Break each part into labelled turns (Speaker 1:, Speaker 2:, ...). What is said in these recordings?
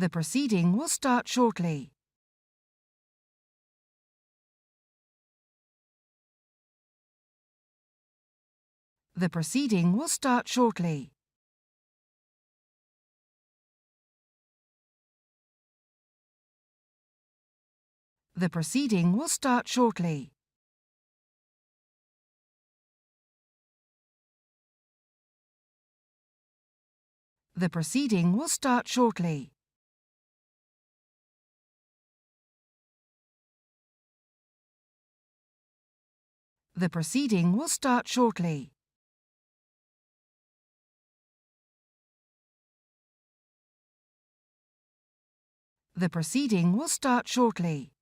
Speaker 1: The proceeding will start shortly. The proceeding will start shortly. The proceeding will start shortly. The proceeding will start shortly. The proceeding will start shortly. The proceeding will start shortly.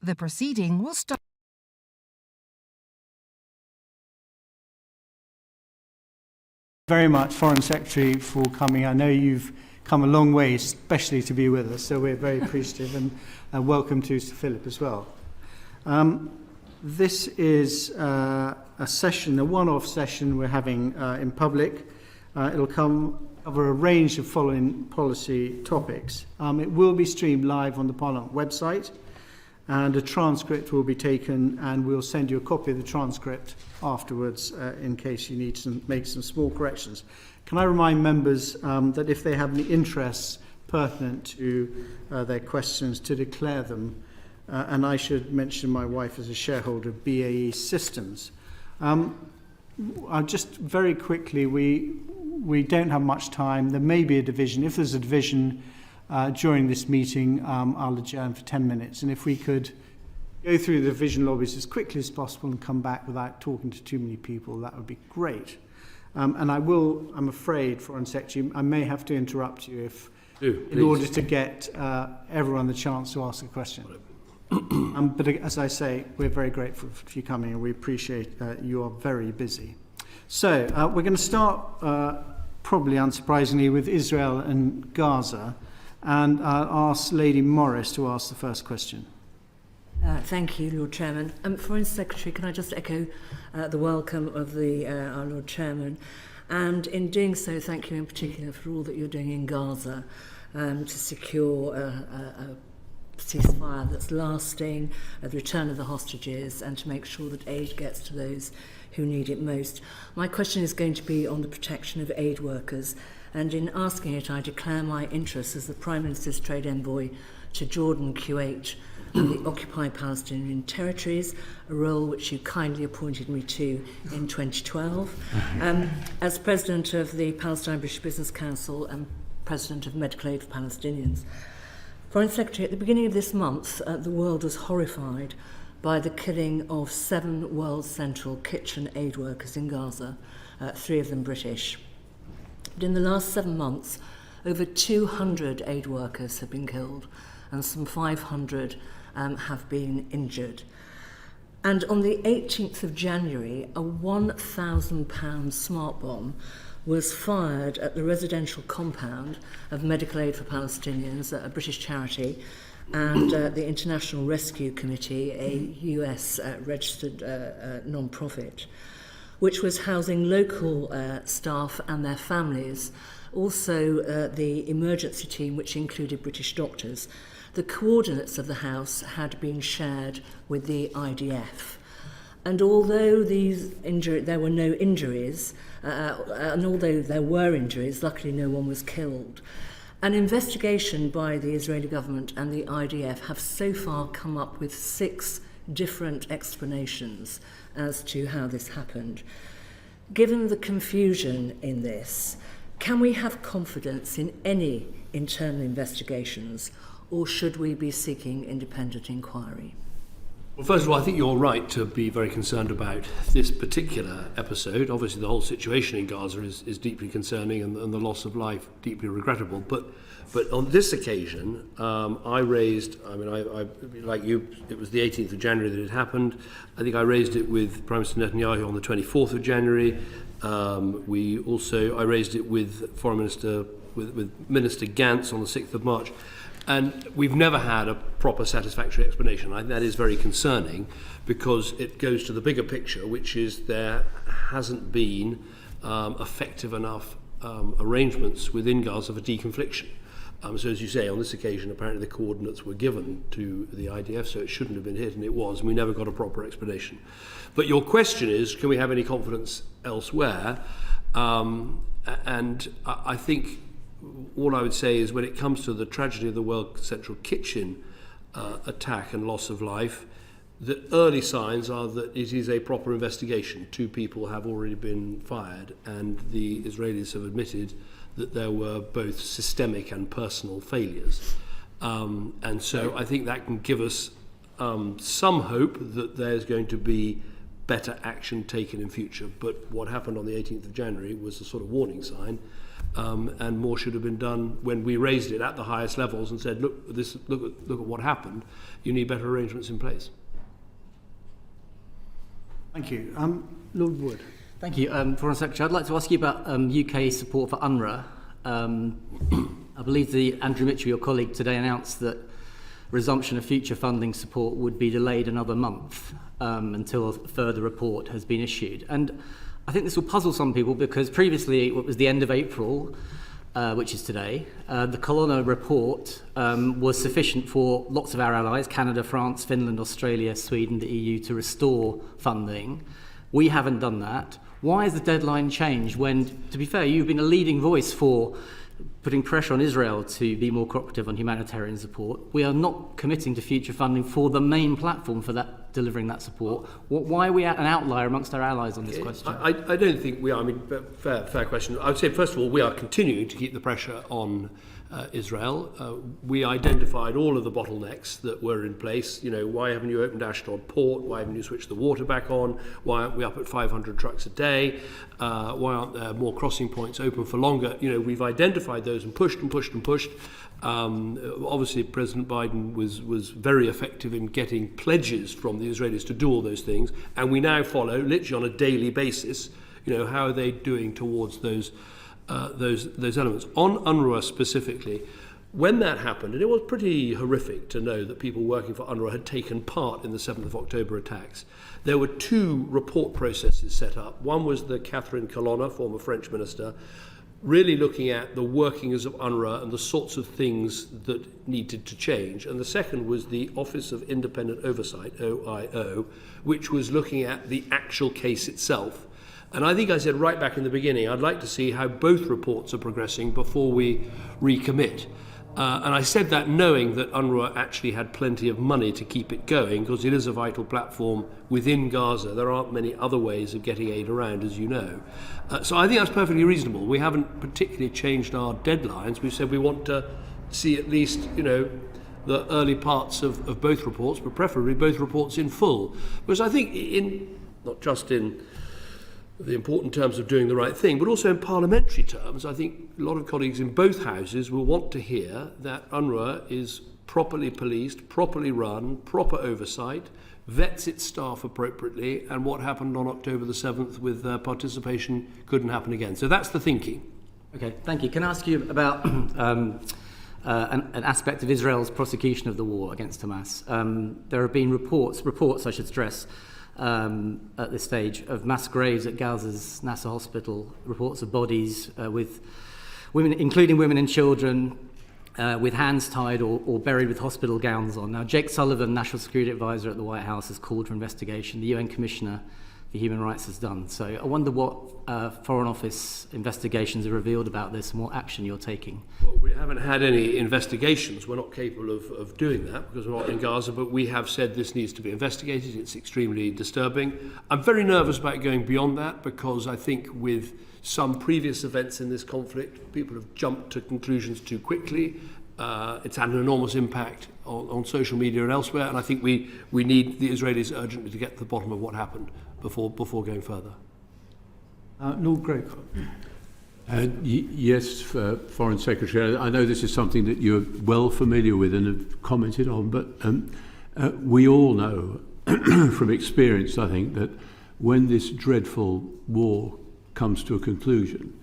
Speaker 1: The proceeding will start.
Speaker 2: Very much, Foreign Secretary, for coming. I know you've come a long way, especially to be with us, so we're very appreciative, and welcome to Sir Philip as well. This is a session, a one-off session we're having in public. It'll cover a range of following policy topics. It will be streamed live on the Parliament website, and a transcript will be taken, and we'll send you a copy of the transcript afterwards in case you need to make some small corrections. Can I remind members that if they have any interests pertinent to their questions, to declare them, and I should mention my wife as a shareholder of BAE Systems. Just very quickly, we don't have much time. There may be a division. If there's a division during this meeting, I'll adjourn for 10 minutes. And if we could go through the division lobbies as quickly as possible and come back without talking to too many people, that would be great. And I will, I'm afraid, Foreign Secretary, I may have to interrupt you in order to get everyone the chance to ask a question. But as I say, we're very grateful for you coming, and we appreciate you are very busy. So we're going to start, probably unsurprisingly, with Israel and Gaza. And I'll ask Lady Morris to ask the first question.
Speaker 3: Thank you, Lord Chairman. Foreign Secretary, can I just echo the welcome of our Lord Chairman? And in doing so, thank you in particular for all that you're doing in Gaza to secure a ceasefire that's lasting, the return of the hostages, and to make sure that aid gets to those who need it most. My question is going to be on the protection of aid workers. And in asking it, I declare my interest as the Prime Minister's Trade Envoy to Jordan, Kuwait, and the occupied Palestinian territories, a role which you kindly appointed me to in 2012. As President of the Palestine British Business Council and President of Medical Aid for Palestinians. Foreign Secretary, at the beginning of this month, the world was horrified by the killing of 7 World Central Kitchen aid workers in Gaza, 3 of them British. But in the last 7 months, over 200 aid workers have been killed and some 500 have been injured. And on the 18th of January, a £1,000 smart bomb was fired at the residential compound of Medical Aid for Palestinians, a British charity, and the International Rescue Committee, a US registered non-profit, which was housing local staff and their families, also the emergency team, which included British doctors. The coordinates of the house had been shared with the IDF. And although there were no injuries, and although there were injuries, luckily no one was killed. An investigation by the Israeli government and the IDF have so far come up with 6 different explanations as to how this happened. Given the confusion in this, can we have confidence in any internal investigations, or should we be seeking independent inquiry?
Speaker 4: Well, first of all, I think you're right to be very concerned about this particular episode. Obviously, the whole situation in Gaza is deeply concerning, and the loss of life deeply regrettable. But on this occasion, I raised, I like you, it was the 18th of January that it happened. I think I raised it with Prime Minister Netanyahu on the 24th of January. I raised it with Foreign Minister, with Minister Gantz on the 6th of March. And we've never had a proper satisfactory explanation. I think that is very concerning because it goes to the bigger picture, which is there hasn't been effective enough arrangements within Gaza for deconfliction. So as you say, on this occasion, apparently the coordinates were given to the IDF, so it shouldn't have been hit, and it was, and we never got a proper explanation. But your question is, can we have any confidence elsewhere? And I think all I would say is when it comes to the tragedy of the World Central Kitchen attack and loss of life, the early signs are that it is a proper investigation. 2 people have already been fired, and the Israelis have admitted that there were both systemic and personal failures. And so I think that can give us some hope that there's going to be better action taken in future. But what happened on the 18th of January was a sort of warning sign, and more should have been done when we raised it at the highest levels and said, look at what happened. You need better arrangements in place.
Speaker 2: Thank you. Lord Wood.
Speaker 5: Thank you, Foreign Secretary. I'd like to ask you about UK support for UNRWA. I believe Andrew Mitchell, your colleague, today announced that resumption of future funding support would be delayed another month until a further report has been issued. And I think this will puzzle some people because previously it was the end of April, which is today. The Colonna report was sufficient for lots of our allies, Canada, France, Finland, Australia, Sweden, the EU, to restore funding. We haven't done that. Why has the deadline changed when, to be fair, you've been a leading voice for putting pressure on Israel to be more cooperative on humanitarian support? We are not committing to future funding for the main platform for that, delivering that support. Why are we an outlier amongst our allies on this question?
Speaker 4: I don't think we are. I mean, fair question. I would say, first of all, we are continuing to keep the pressure on Israel. We identified all of the bottlenecks that were in place. You know, why haven't you opened Ashdod port? Why haven't you switched the water back on? Why aren't we up at 500 trucks a day? Why aren't there more crossing points open for longer? You know, we've identified those and pushed and pushed and pushed. Obviously, President Biden was very effective in getting pledges from the Israelis to do all those things, and we now follow, literally on a daily basis, you know, how are they doing towards those elements. On UNRWA specifically, when that happened, and it was pretty horrific to know that people working for UNRWA had taken part in the 7th of October attacks, there were 2 report processes set up. One was the Catherine Colonna, former French minister, really looking at the workings of UNRWA and the sorts of things that needed to change. And the second was the Office of Independent Oversight, OIO, which was looking at the actual case itself. And I think I said right back in the beginning, I'd like to see how both reports are progressing before we recommit. And I said that knowing that UNRWA actually had plenty of money to keep it going, because it is a vital platform within Gaza. There aren't many other ways of getting aid around, as you know. So I think that's perfectly reasonable. We haven't particularly changed our deadlines. We've said we want to see at least, you know, the early parts of both reports, but preferably both reports in full. Because I think not just in the important terms of doing the right thing, but also in parliamentary terms, I think a lot of colleagues in both houses will want to hear that UNRWA is properly policed, properly run, proper oversight, vets its staff appropriately, and what happened on October the 7th with participation couldn't happen again. So that's the thinking.
Speaker 5: Okay, thank you. Can I ask you about an aspect of Israel's prosecution of the war against Hamas? There have been reports I should stress, at this stage, of mass graves at Gaza's Nasser hospital, reports of bodies with women, including women and children, with hands tied or buried with hospital gowns on. Now, Jake Sullivan, National Security Advisor at the White House, has called for investigation. The UN Commissioner for Human Rights has done. So I wonder what Foreign Office investigations have revealed about this and what action you're taking.
Speaker 4: Well, we haven't had any investigations. We're not capable of doing that because we're not in Gaza, but we have said this needs to be investigated. It's extremely disturbing. I'm very nervous about going beyond that because I think with some previous events in this conflict, people have jumped to conclusions too quickly. It's had an enormous impact on social media and elsewhere, and I think we need the Israelis urgently to get to the bottom of what happened before going further.
Speaker 2: Lord Greycock.
Speaker 6: Yes, Foreign Secretary, I know this is something that you're well familiar with and have commented on, but we all know from experience, I think, that when this dreadful war comes to a conclusion,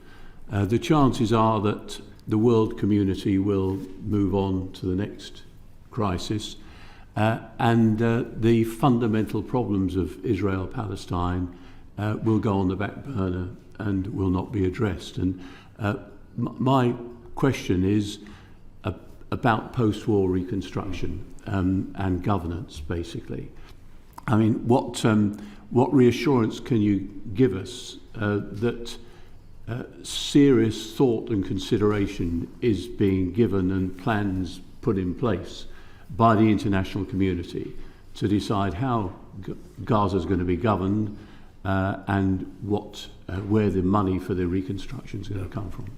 Speaker 6: the chances are that the world community will move on to the next crisis, and the fundamental problems of Israel-Palestine will go on the back burner and will not be addressed. And my question is about post-war reconstruction and governance, basically. I mean, what reassurance can you give us that serious thought and consideration is being given and plans put in place by the international community to decide how Gaza is going to be governed and where the money for the reconstruction is going to come from?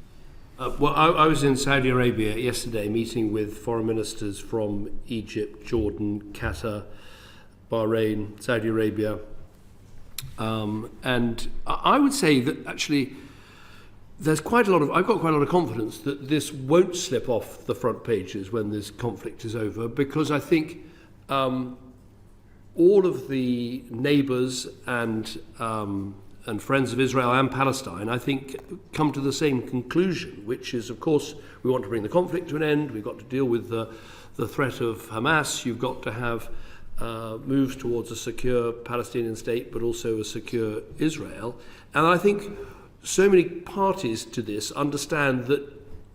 Speaker 4: Well, I was in Saudi Arabia yesterday meeting with foreign ministers from Egypt, Jordan, Qatar, Bahrain, Saudi Arabia. And I would say that actually I've got quite a lot of confidence that this won't slip off the front pages when this conflict is over, because I think all of the neighbours and friends of Israel and Palestine, I think, come to the same conclusion, which is, of course, we want to bring the conflict to an end. We've got to deal with the threat of Hamas. You've got to have moves towards a secure Palestinian state, but also a secure Israel. And I think so many parties to this understand that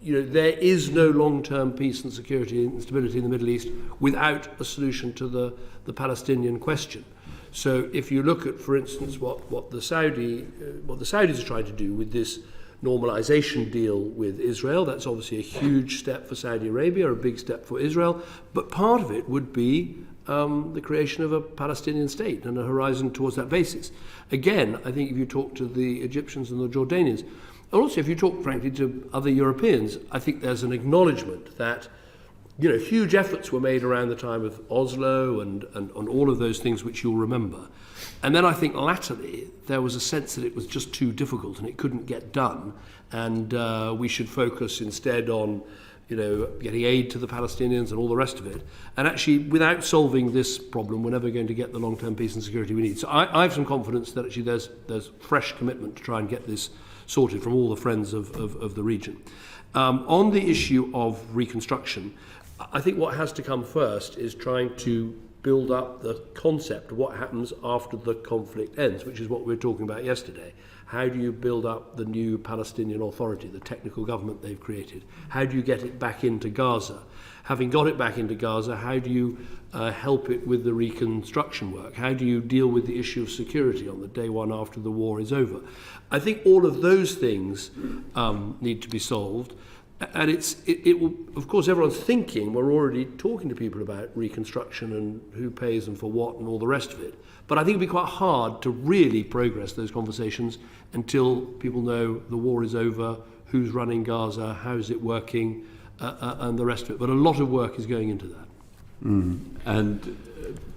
Speaker 4: there is no long-term peace and security and stability in the Middle East without a solution to the Palestinian question. So if you look at, for instance, what the Saudis are trying to do with this normalization deal with Israel, that's obviously a huge step for Saudi Arabia, a big step for Israel, but part of it would be the creation of a Palestinian state and a horizon towards that basis. Again, I think if you talk to the Egyptians and the Jordanians, and also if you talk, frankly, to other Europeans, I think there's an acknowledgement that huge efforts were made around the time of Oslo and all of those things which you'll remember. And then I think latterly there was a sense that it was just too difficult and it couldn't get done, and we should focus instead on getting aid to the Palestinians and all the rest of it. And actually, without solving this problem, we're never going to get the long-term peace and security we need. So I have some confidence that actually there's fresh commitment to try and get this sorted from all the friends of the region. On the issue of reconstruction, I think what has to come first is trying to build up the concept of what happens after the conflict ends, which is what we were talking about yesterday. How do you build up the new Palestinian Authority, the technical government they've created? How do you get it back into Gaza? Having got it back into Gaza, how do you help it with the reconstruction work? How do you deal with the issue of security on the day one after the war is over? I think all of those things need to be solved. And it will, of course, everyone's thinking, we're already talking to people about reconstruction and who pays and for what and all the rest of it. But I think it'll be quite hard to really progress those conversations until people know the war is over, who's running Gaza, how is it working, and the rest of it. But a lot of work is going into that.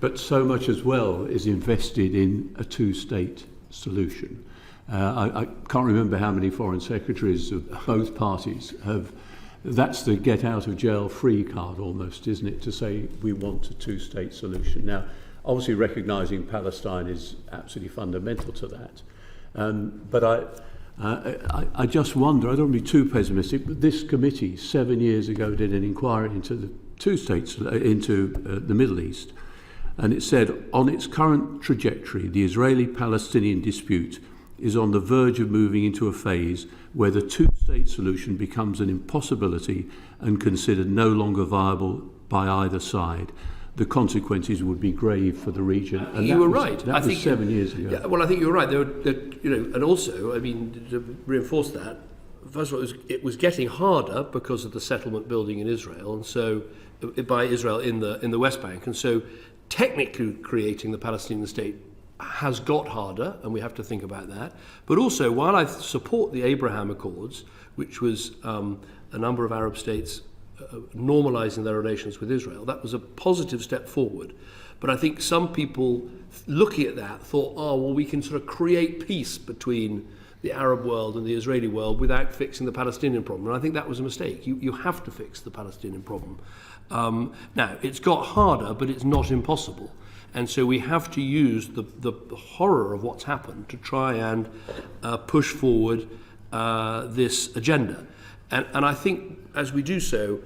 Speaker 6: But so much as well is invested in a two-state solution. I can't remember how many foreign secretaries of both parties have. That's the get out of jail free card almost, isn't it, to say we want a two-state solution. Now, obviously recognising Palestine is absolutely fundamental to that. But I just wonder, I don't want to be too pessimistic, but this committee 7 years ago did an inquiry into the two states, into the Middle East, and it said, on its current trajectory, the Israeli-Palestinian dispute is on the verge of moving into a phase where the two-state solution becomes an impossibility and considered no longer viable by either side. The consequences would be grave for the region. And
Speaker 4: you were right.
Speaker 6: That was 7 years ago.
Speaker 4: Yeah, well, I think you were right. And also, I mean, to reinforce that, first of all, it was getting harder because of the settlement building in Israel, and so by Israel in the West Bank, and so technically creating the Palestinian state has got harder, and we have to think about that. But also, while I support the Abraham Accords, which was a number of Arab states normalizing their relations with Israel, that was a positive step forward. But I think some people looking at that thought, we can sort of create peace between the Arab world and the Israeli world without fixing the Palestinian problem. And I think that was a mistake. You have to fix the Palestinian problem. Now, it's got harder, but it's not impossible. And so we have to use the horror of what's happened to try and push forward this agenda. And I think as we do so,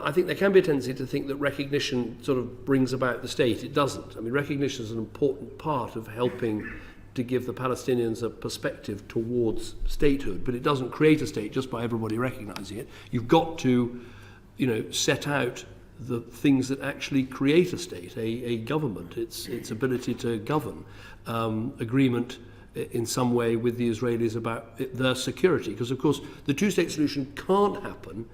Speaker 4: I think there can be a tendency to think that recognition sort of brings about the state. It doesn't. I mean, recognition is an important part of helping to give the Palestinians a perspective towards statehood, but it doesn't create a state just by everybody recognizing it. You've got to, set out the things that actually create a state, a government, its ability to govern, agreement in some way with the Israelis about their security. Because, of course, the two-state solution can't happen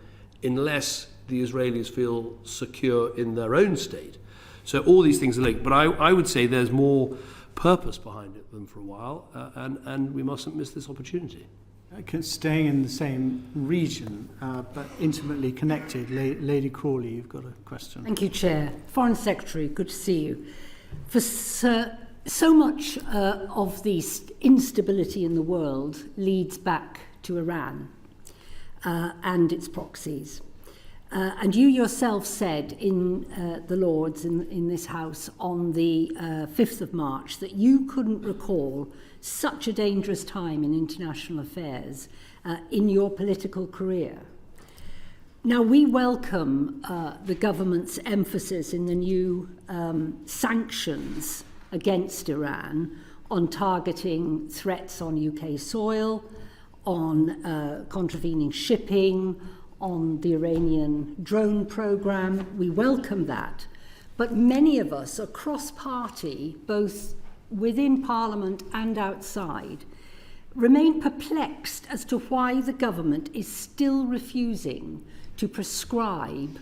Speaker 4: unless the Israelis feel secure in their own state. So all these things are linked. But I would say there's more purpose behind it than for a while, and we mustn't miss this opportunity.
Speaker 2: Staying in the same region, but intimately connected, Lady Crawley, you've got a question.
Speaker 7: Thank you, Chair. Foreign Secretary, good to see you. For so much of the instability in the world leads back to Iran and its proxies. And you yourself said in the Lords in this House on the 5th of March that you couldn't recall such a dangerous time in international affairs in your political career. Now, we welcome the government's emphasis in the new sanctions against Iran on targeting threats on UK soil, on contravening shipping, on the Iranian drone program. We welcome that. But many of us across party, both within Parliament and outside, remain perplexed as to why the government is still refusing to prescribe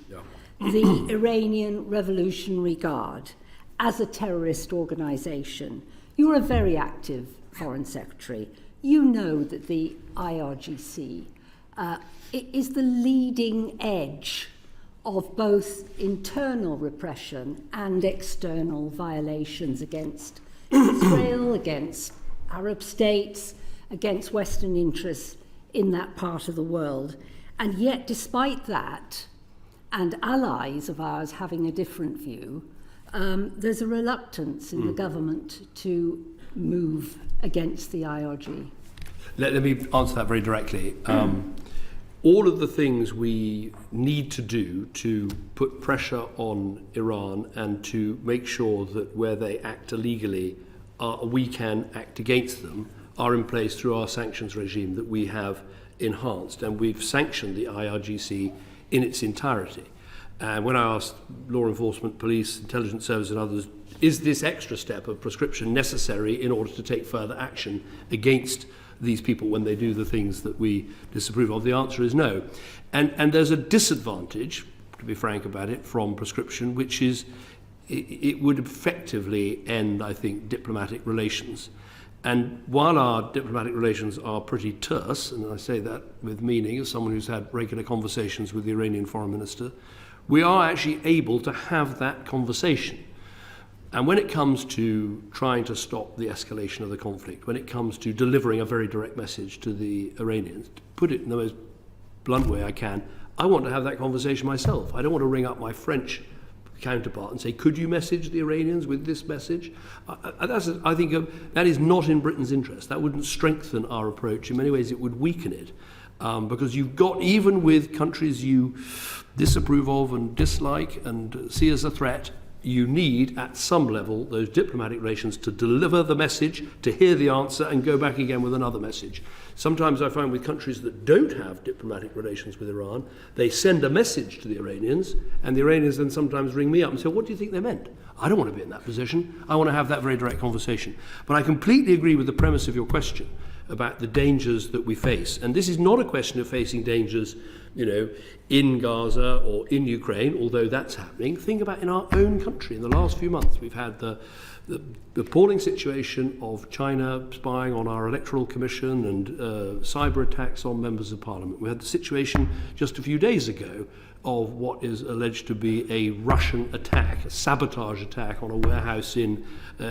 Speaker 7: the Iranian Revolutionary Guard as a terrorist organisation. You're a very active Foreign Secretary. You know that the IRGC is the leading edge of both internal repression and external violations against Israel, against Arab states, against Western interests in that part of the world. And yet, despite that, and allies of ours having a different view, there's a reluctance in the government to move against the IRG.
Speaker 4: Let me answer that very directly. All of the things we need to do to put pressure on Iran and to make sure that where they act illegally, we can act against them, are in place through our sanctions regime that we have enhanced. And we've sanctioned the IRGC in its entirety. And when I asked law enforcement, police, intelligence service and others, is this extra step of prescription necessary in order to take further action against these people when they do the things that we disapprove of? The answer is no. And there's a disadvantage, to be frank about it, from prescription, which is it would effectively end, I think, diplomatic relations. And while our diplomatic relations are pretty terse, and I say that with meaning as someone who's had regular conversations with the Iranian foreign minister, we are actually able to have that conversation. And when it comes to trying to stop the escalation of the conflict, when it comes to delivering a very direct message to the Iranians, to put it in the most blunt way I can, I want to have that conversation myself. I don't want to ring up my French counterpart and say, could you message the Iranians with this message? I think that is not in Britain's interest. That wouldn't strengthen our approach. In many ways, it would weaken it. Because you've got, even with countries you disapprove of and dislike and see as a threat, you need, at some level, those diplomatic relations to deliver the message, to hear the answer, and go back again with another message. Sometimes I find with countries that don't have diplomatic relations with Iran, they send a message to the Iranians, and the Iranians then sometimes ring me up and say, what do you think they meant? I don't want to be in that position. I want to have that very direct conversation. But I completely agree with the premise of your question about the dangers that we face. And this is not a question of facing dangers, in Gaza or in Ukraine, although that's happening. Think about in our own country. In the last few months, we've had the appalling situation of China spying on our electoral commission and cyber attacks on members of parliament. We had the situation just a few days ago of what is alleged to be a Russian attack, a sabotage attack on a warehouse in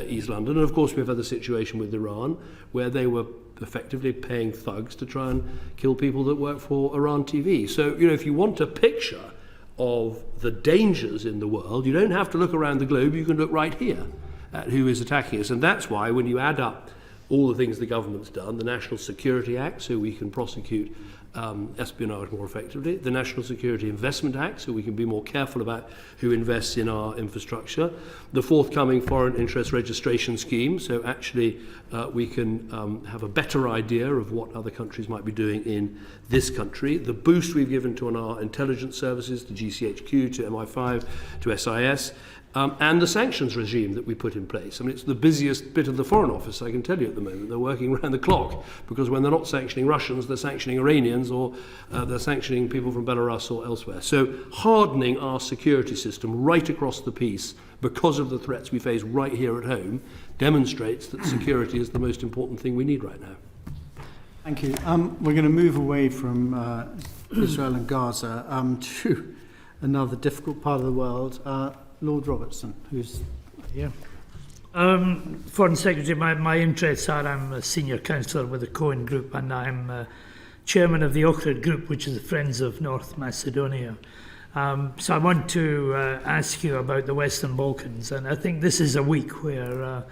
Speaker 4: East London. And of course, we've had the situation with Iran, where they were effectively paying thugs to try and kill people that work for Iran TV. So, if you want a picture of the dangers in the world, you don't have to look around the globe, you can look right here at who is attacking us. And that's why when you add up all the things the government's done, the National Security Act, so we can prosecute espionage more effectively, the National Security Investment Act, so we can be more careful about who invests in our infrastructure, the forthcoming foreign interest registration scheme, so actually we can have a better idea of what other countries might be doing in this country, the boost we've given to our intelligence services, to GCHQ, to MI5, to SIS, and the sanctions regime that we put in place. I mean, it's the busiest bit of the Foreign Office, I can tell you at the moment. They're working around the clock, because when they're not sanctioning Russians, they're sanctioning Iranians, or they're sanctioning people from Belarus or elsewhere. So hardening our security system right across the piece, because of the threats we face right here at home, demonstrates that security is the most important thing we need right now.
Speaker 2: Thank you. We're going to move away from Israel and Gaza to another difficult part of the world. Lord Robertson, who's here.
Speaker 8: Foreign Secretary, my interests are, I'm a senior counsellor with the Cohen Group, and I'm chairman of the Ochrid Group, which is the Friends of North Macedonia. So I want to ask you about the Western Balkans, and I think this is a week where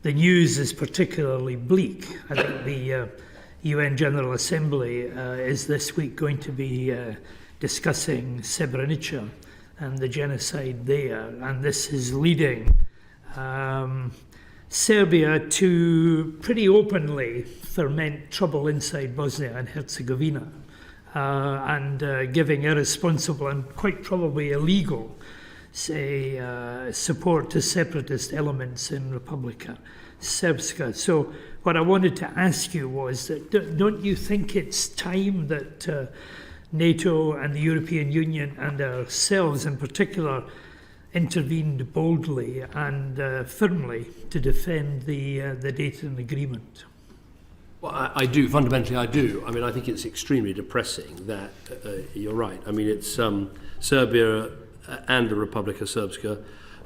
Speaker 8: the news is particularly bleak. I think the UN General Assembly is this week going to be discussing Srebrenica and the genocide there, and this is leading Serbia to pretty openly ferment trouble inside Bosnia and Herzegovina, and giving irresponsible and quite probably illegal, support to separatist elements in Republika Srpska. So what I wanted to ask you was that don't you think it's time that NATO and the European Union and ourselves in particular intervened boldly and firmly to defend the Dayton Agreement?
Speaker 4: Well, I do. Fundamentally, I do. I mean, I think it's extremely depressing that you're right. I mean, it's Serbia and the Republika Srpska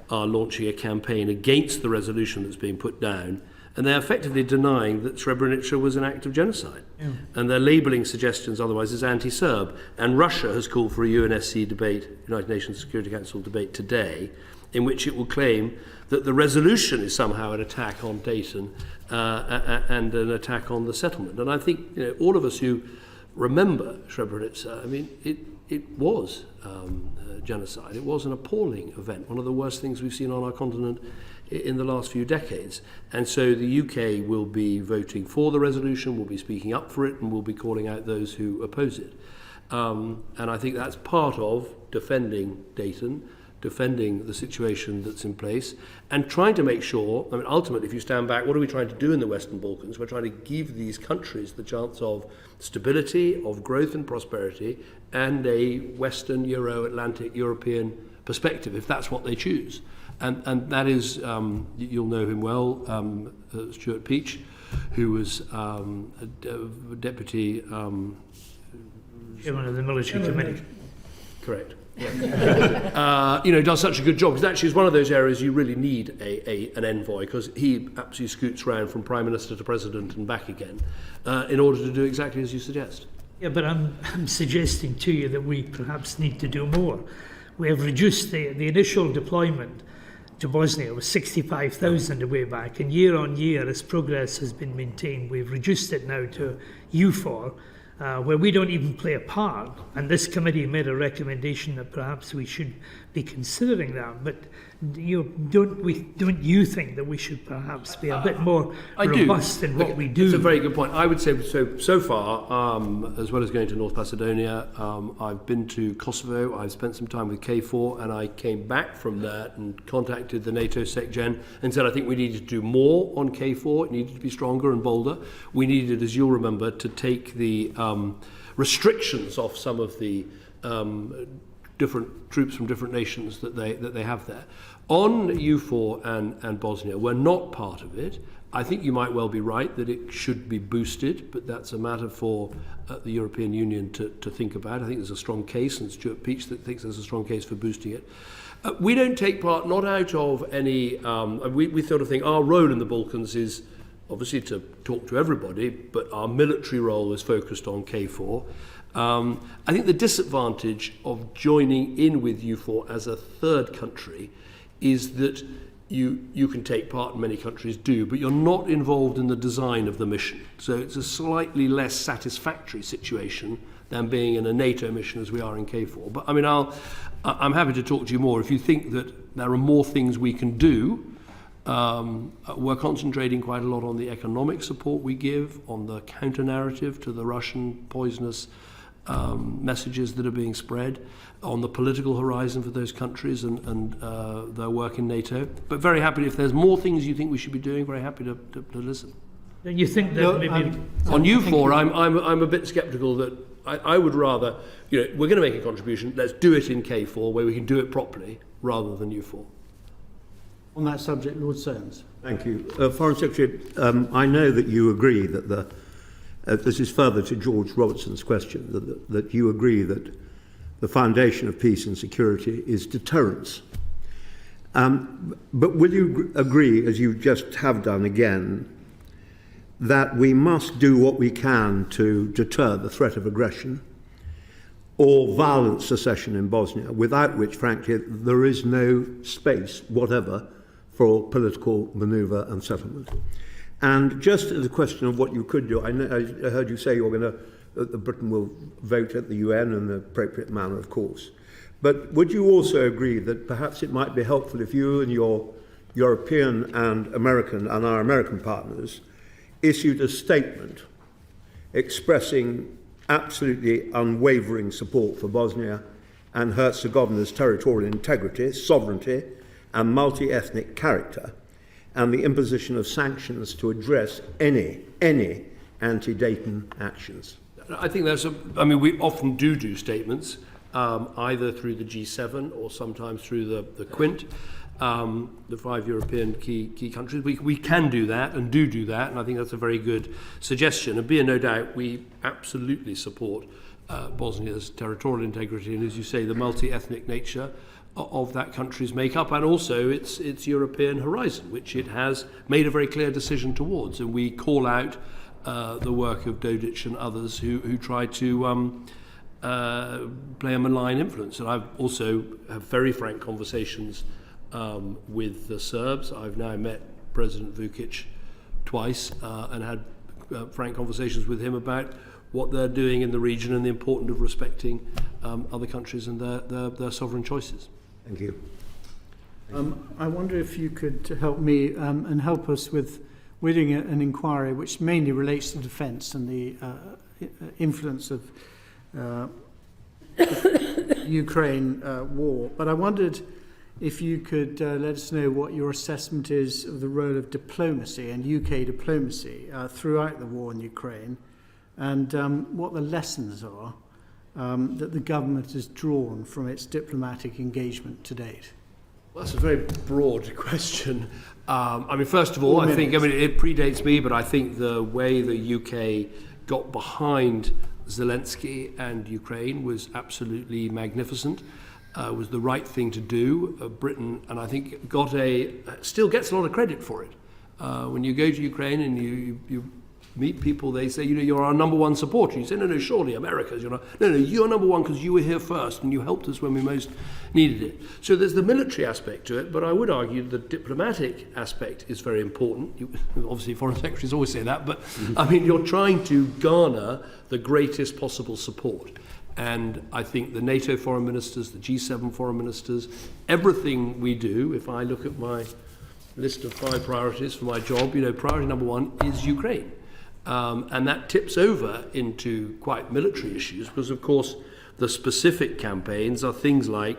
Speaker 4: are launching a campaign against the resolution that's being put down, and they're effectively denying that Srebrenica was an act of genocide. Yeah. And they're labelling suggestions otherwise as anti-Serb. And Russia has called for a UNSC debate, United Nations Security Council debate today, in which it will claim that the resolution is somehow an attack on Dayton and an attack on the settlement. And I think all of us who remember Srebrenica, I mean, it was genocide. It was an appalling event, one of the worst things we've seen on our continent in the last few decades. And so the UK will be voting for the resolution, will be speaking up for it, and will be calling out those who oppose it. And I think that's part of defending Dayton, defending the situation that's in place, and trying to make sure, I mean, ultimately, if you stand back, what are we trying to do in the Western Balkans? We're trying to give these countries the chance of stability, of growth and prosperity, and a Western, Euro-Atlantic, European perspective, if that's what they choose. And that is, you'll know him well, Stuart Peach, who was deputy...
Speaker 8: Chairman of the Military Committee.
Speaker 4: Correct. Yeah. Does such a good job, because actually it's one of those areas you really need an envoy, because he absolutely scoots around from Prime Minister to President and back again in order to do exactly as you suggest. Yeah,
Speaker 8: but I'm suggesting to you that we perhaps need to do more. We have reduced the initial deployment to Bosnia was 65,000 way back, and year on year, as progress has been maintained, we've reduced it now to EUFOR, where we don't even play a part. And this committee made a recommendation that perhaps we should be considering that. But don't you think that we should perhaps be a bit more robust in what we do?
Speaker 4: It's a very good point. I would say so far, as well as going to North Macedonia, I've been to Kosovo. I've spent some time with KFOR, and I came back from that and contacted the NATO SecGen and said I think we needed to do more on KFOR. It needed to be stronger and bolder. We needed, as you'll remember, to take the restrictions off some of the different troops from different nations that they have there. On EUFOR and Bosnia, we're not part of it. I think you might well be right that it should be boosted, but that's a matter for the European Union to think about. I think there's a strong case, and Stuart Peach thinks there's a strong case for boosting it. We don't take part, not out of any... we sort of think our role in the Balkans is obviously to talk to everybody, but our military role is focused on KFOR. I think the disadvantage of joining in with EUFOR as a third country is that you can take part, and many countries do, but you're not involved in the design of the mission. So it's a slightly less satisfactory situation than being in a NATO mission as we are in KFOR. But I mean, I'm happy to talk to you more. If you think that there are more things we can do, we're concentrating quite a lot on the economic support we give, on the counter-narrative to the Russian poisonous messages that are being spread, on the political horizon for those countries and their work in NATO. But very happy, if there's more things you think we should be doing, very happy to listen.
Speaker 8: You think that maybe...
Speaker 4: On U4, I'm a bit sceptical that I would rather, we're going to make a contribution, let's do it in K4 where we can do it properly rather than U4.
Speaker 2: On that subject, Lord Soames.
Speaker 9: Thank you. Foreign Secretary, I know that you agree that this is further to George Robertson's question, that you agree that the foundation of peace and security is deterrence. But will you agree, as you just have done again, that we must do what we can to deter the threat of aggression or violent secession in Bosnia, without which, frankly, there is no space whatever for political manoeuvre and settlement? And just as a question of what you could do, I heard you say that Britain will vote at the UN in the appropriate manner, of course. But would you also agree that perhaps it might be helpful if you and your European and American and our American partners issued a statement expressing absolutely unwavering support for Bosnia and Herzegovina's territorial integrity, sovereignty, and multi-ethnic character, and the imposition of sanctions to address any anti-Dayton actions?
Speaker 4: I think we often do statements, either through the G7 or sometimes through the Quint, the 5 European key countries. We can do that and do that, and I think that's a very good suggestion. And be in no doubt, we absolutely support Bosnia's territorial integrity and, as you say, the multi-ethnic nature of that country's makeup, and also its European horizon, which it has made a very clear decision towards. And we call out the work of Dodic and others who try to play a malign influence. And I've also had very frank conversations with the Serbs. I've now met President Vučić twice and had frank conversations with him about what they're doing in the region and the importance of respecting other countries and their sovereign choices.
Speaker 9: Thank you.
Speaker 2: I wonder if you could help me and help us with doing an inquiry which mainly relates to defence and the influence of Ukraine war. But I wondered if you could let us know what your assessment is of the role of diplomacy and UK diplomacy throughout the war in Ukraine, and what the lessons are that the government has drawn from its diplomatic engagement to date.
Speaker 4: Well, that's a very broad question. First of all, I think it predates me, but I think the way the UK got behind Zelensky and Ukraine was absolutely magnificent. Was the right thing to do. Britain, and I think, still gets a lot of credit for it. When you go to Ukraine and you meet people, they say, you're our number one supporter. You say, no, surely America's. No, you're number one because you were here first and you helped us when we most needed it. So there's the military aspect to it, but I would argue the diplomatic aspect is very important. Obviously, foreign secretaries always say that, but you're trying to garner the greatest possible support. And I think the NATO foreign ministers, the G7 foreign ministers, everything we do, if I look at my list of 5 priorities for my job, priority number 1 is Ukraine. And that tips over into quite military issues because, of course, the specific campaigns are things like,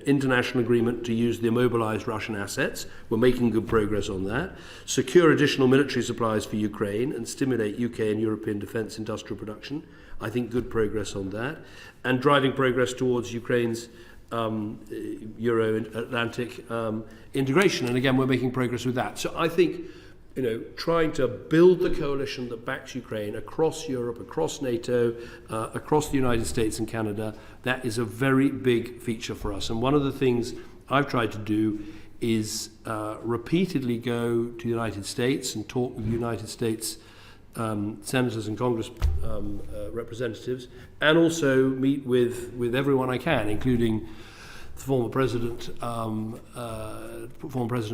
Speaker 4: international agreement to use the immobilized Russian assets. We're making good progress on that. Secure additional military supplies for Ukraine and stimulate UK and European defence industrial production. I think good progress on that. And driving progress towards Ukraine's Euro-Atlantic integration. And again, we're making progress with that. So I think, trying to build the coalition that backs Ukraine across Europe, across NATO, across the United States and Canada, that is a very big feature for us. And one of the things I've tried to do is repeatedly go to the United States and talk with the United States senators and Congress representatives, and also meet with everyone I can, including former President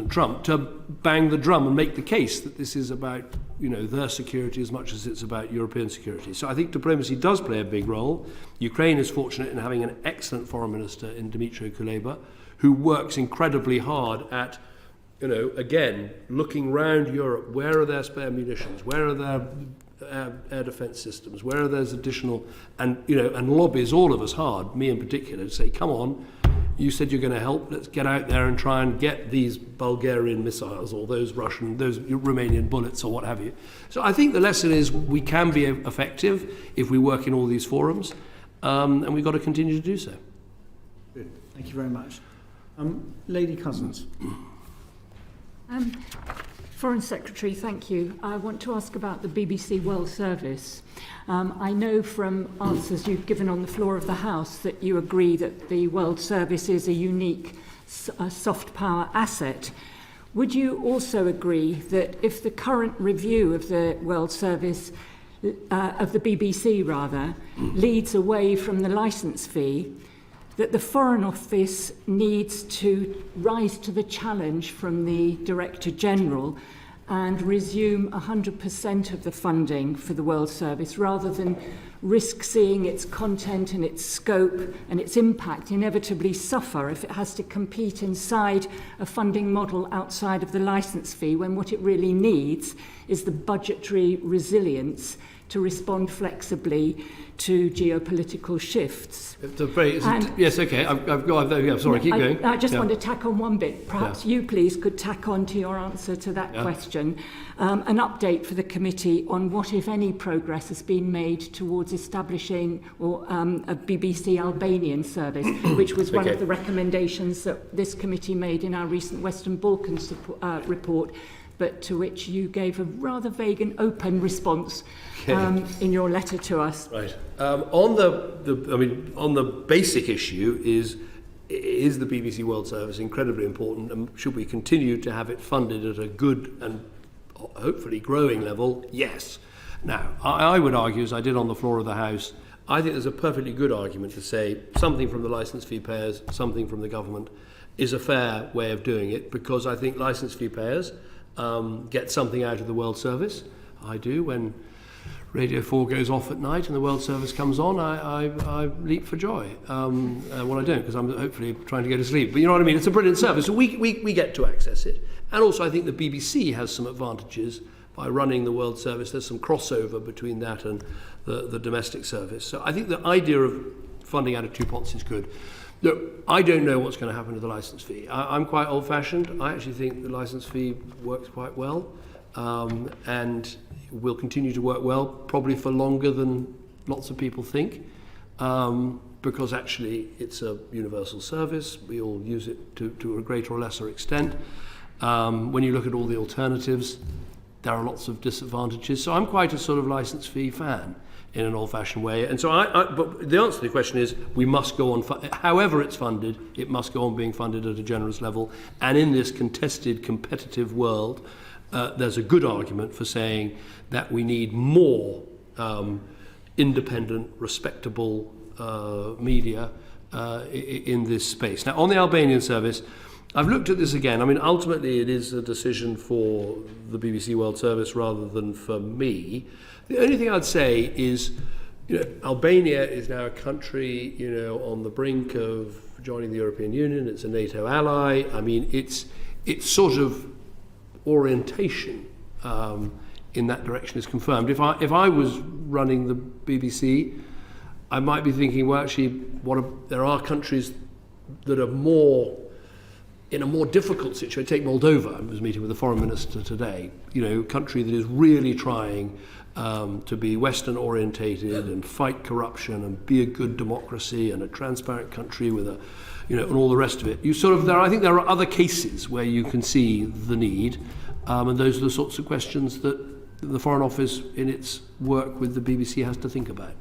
Speaker 4: Trump to bang the drum and make the case that this is about, their security as much as it's about European security. So I think diplomacy does play a big role. Ukraine is fortunate in having an excellent foreign minister in Dmytro Kuleba, who works incredibly hard at, again, looking round Europe. Where are there spare munitions? Where are there air defence systems? Where are those additional, and lobbies all of us hard, me in particular, to say, come on, you said you're going to help, let's get out there and try and get these Bulgarian missiles or those Romanian bullets or what have you. So I think the lesson is we can be effective if we work in all these forums, and we've got to continue to do so.
Speaker 2: Good. Thank you very much. Lady Cousins.
Speaker 10: Foreign Secretary, thank you. I want to ask about the BBC World Service. I know from answers you've given on the floor of the House that you agree that the World Service is a unique soft power asset. Would you also agree that if the current review of the World Service, of the BBC rather, leads away from the licence fee, that the Foreign Office needs to rise to the challenge from the Director General and resume 100% of the funding for the World Service, rather than risk seeing its content and its scope and its impact inevitably suffer if it has to compete inside a funding model outside of the licence fee, when what it really needs is the budgetary resilience to respond flexibly to geopolitical shifts.
Speaker 4: Yes, okay, I've got, sorry, keep going.
Speaker 10: I just want to tack on one bit. Perhaps you, please, could tack on to your answer to that question an update for the committee on what, if any, progress has been made towards establishing a BBC Albanian service, which was one of the recommendations that this committee made in our recent Western Balkans report, but to which you gave a rather vague and open response in your letter to us.
Speaker 4: Right. On the basic issue is the BBC World Service incredibly important, and should we continue to have it funded at a good and hopefully growing level? Yes. Now, I would argue, as I did on the floor of the House, I think there's a perfectly good argument to say something from the licence fee payers, something from the government is a fair way of doing it, because I think licence fee payers get something out of the World Service. I do. When Radio 4 goes off at night and the World Service comes on, I leap for joy. Well, I don't, because I'm hopefully trying to go to sleep. But you know what I mean? It's a brilliant service. So we get to access it. And also I think the BBC has some advantages by running the World Service. There's some crossover between that and the domestic service. So I think the idea of funding out of two pots is good. Look, I don't know what's going to happen to the licence fee. I'm quite old-fashioned. I actually think the licence fee works quite well, and will continue to work well, probably for longer than lots of people think, because actually it's a universal service. We all use it to a greater or lesser extent. When you look at all the alternatives, there are lots of disadvantages. So I'm quite a sort of licence fee fan in an old-fashioned way. And so but the answer to the question is we must go on, however it's funded, it must go on being funded at a generous level. And in this contested, competitive world, there's a good argument for saying that we need more independent, respectable media in this space. Now, on the Albanian service, I've looked at this again. I mean, ultimately, it is a decision for the BBC World Service rather than for me. The only thing I'd say is, Albania is now a country, on the brink of joining the European Union. It's a NATO ally. I mean, its sort of orientation in that direction is confirmed. If I was running the BBC, I might be thinking, well, actually, there are countries that are in a more difficult situation. Take Moldova. I was meeting with the foreign minister today. A country that is really trying to be Western orientated and fight corruption and be a good democracy and a transparent country with and all the rest of it. I think there are other cases where you can see the need, and those are the sorts of questions that the Foreign Office in its work with the BBC has to think about.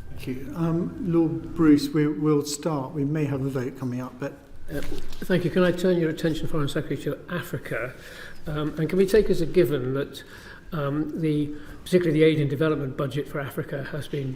Speaker 2: Thank you. Lord Bruce, we'll start. We may have a vote coming up, but...
Speaker 11: Thank you. Can I turn your attention, Foreign Secretary, to Africa? And can we take as a given that particularly the aid and development budget for Africa has been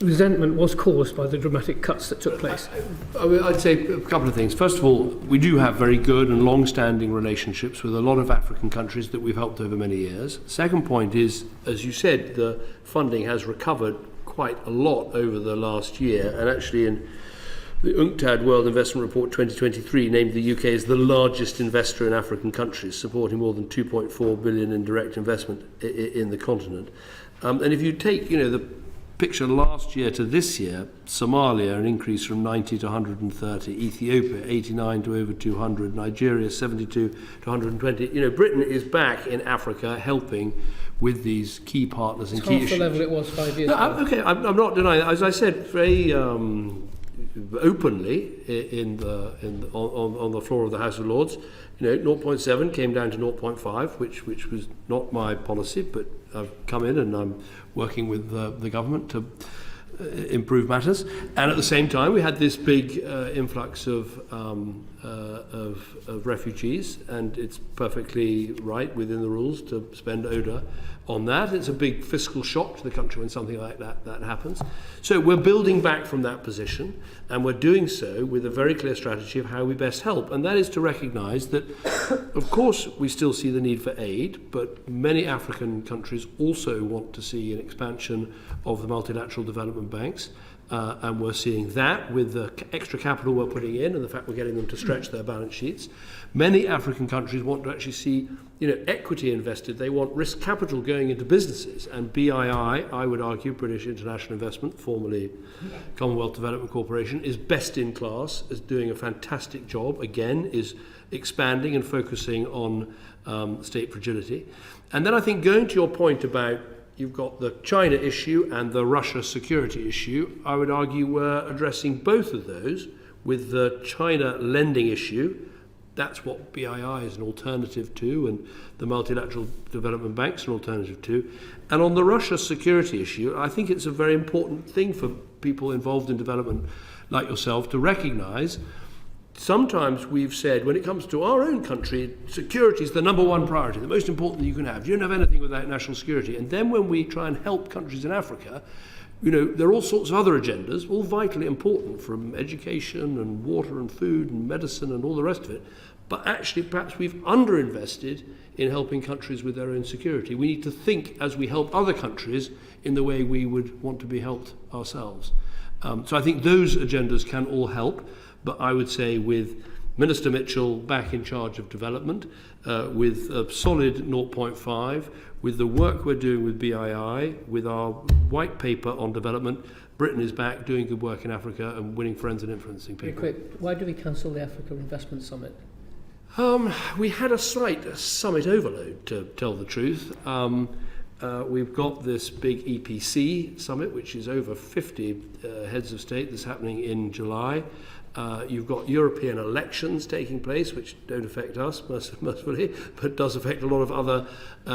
Speaker 11: resentment was caused by the dramatic cuts that took place?
Speaker 4: I'd say a couple of things. First of all, we do have very good and long-standing relationships with a lot of African countries that we've helped over many years. Second point is, as you said, the funding has recovered quite a lot over the last year, and actually in the UNCTAD World Investment Report 2023 named the UK as the largest investor in African countries, supporting more than 2.4 billion in direct investment in the continent. And if you take, the picture last year to this year, Somalia an increase from 90 to 130, Ethiopia 89 to over 200, Nigeria 72 to 120. Britain is back in Africa helping with these key partners and key issues.
Speaker 11: Half the level it was 5 years ago.
Speaker 4: Okay, I'm not denying that. As I said very openly on the floor of the House of Lords, 0.7 came down to 0.5, which was not my policy, but I've come in and I'm working with the government to improve matters. And at the same time, we had this big influx of refugees, and it's perfectly right within the rules to spend ODA on that. It's a big fiscal shock to the country when something like that happens. So we're building back from that position, and we're doing so with a very clear strategy of how we best help. And that is to recognise that, of course, we still see the need for aid, but many African countries also want to see an expansion of the multilateral development banks. And we're seeing that with the extra capital we're putting in and the fact we're getting them to stretch their balance sheets. Many African countries want to actually see, equity invested. They want risk capital going into businesses. And BII, I would argue, British International Investment, formerly Commonwealth Development Corporation, is best in class, is doing a fantastic job, again, is expanding and focusing on state fragility. And then I think going to your point about you've got the China issue and the Russia security issue, I would argue we're addressing both of those. With the China lending issue, that's what BII is an alternative to, and the multilateral development bank's an alternative to. And on the Russia security issue, I think it's a very important thing for people involved in development like yourself to recognise. Sometimes we've said, when it comes to our own country, security is the number one priority, the most important thing you can have. You don't have anything without national security. And then when we try and help countries in Africa, there are all sorts of other agendas, all vitally important, from education and water and food and medicine and all the rest of it. But actually, perhaps we've underinvested in helping countries with their own security. We need to think as we help other countries in the way we would want to be helped ourselves. So I think those agendas can all help. But I would say with Minister Mitchell back in charge of development, with a solid 0.5, with the work we're doing with BII, with our white paper on development, Britain is back doing good work in Africa and winning friends and influencing people.
Speaker 11: Very quick, why do we cancel the Africa Investment Summit?
Speaker 4: We had a slight summit overload, to tell the truth. We've got this big EPC summit, which is over 50 heads of state that's happening in July. You've got European elections taking place, which don't affect us, mercifully, but does affect a lot of other